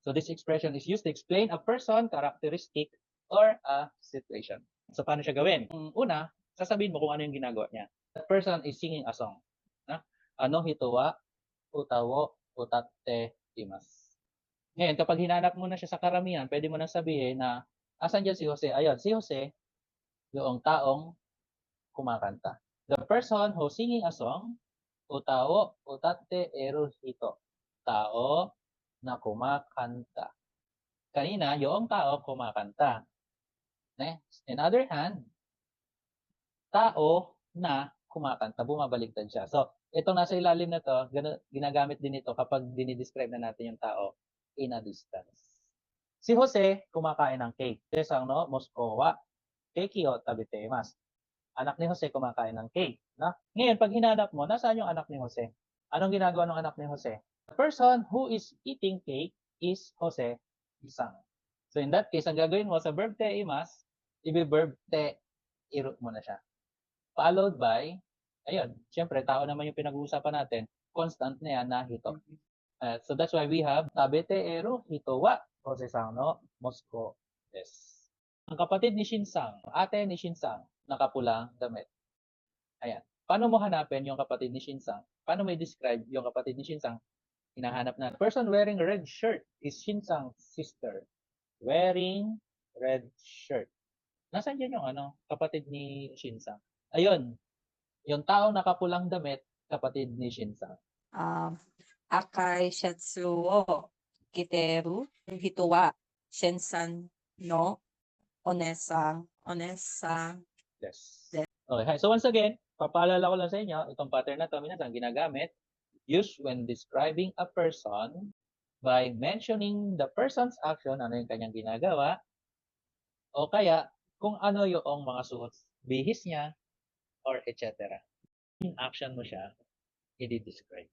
So this expression is used to explain a person, characteristic, or a situation. So paano siya gawin? Una, sasabihin mo kung ano yung ginagawa niya. That person is singing a song. Ano hitowa, utawo, utatte, imas. Ngayon, kapag hinanap mo na siya sa karamihan, pwede mo na sabihin na, asan dyan si Jose? Ayun, si Jose, yung taong kumakanta. The person who's singing a song, utawo, utatte, eru, hito. Tao na kumakanta. Kanina, yung tao kumakanta. Next, in other hand, tao na kumakanta, bumabaligtad siya. So, itong nasa ilalim na to, ginagamit din ito kapag dinidescribe na natin yung tao in a distance. Si Jose, kumakain ng cake. Tesang no, Moskowa, keiki o tabitemas. Anak ni Jose kumakain ng cake. No? Ngayon, pag hinanap mo, nasaan yung anak ni Jose? Anong ginagawa ng anak ni Jose? The person who is eating cake is Jose Isang. So in that case, ang gagawin mo sa verb te imas, i-verb te iru mo na siya. Followed by, ayun, syempre, tao naman yung pinag-uusapan natin, constant na yan na hito. So that's why we have tabete eru hitowa Jose Sang no Mosko des. Ang kapatid ni Shinsang, ate ni Shinsang, nakapulang damit. Ayan. Paano mo hanapin yung kapatid ni Shinsang? Paano mo i-describe yung kapatid ni Shinsang? Hinahanap na. Person wearing a red shirt is Shinsang's sister. Wearing red shirt. Nasaan dyan yung kapatid ni Shinsang? Ayun. Yung taong nakapulang damit, kapatid ni Shinsang. Akai Shetsuo Kiteru Hitowa Shensan no Onesang Yes. Okay. So once again, papaalala ko lang sa inyo, itong pattern na to, minsan ginagamit used when describing a person by mentioning the person's action, ano yung kanyang ginagawa, o kaya kung ano yung mga suot, bihis niya, or etc. Yung action mo siya, i-describe.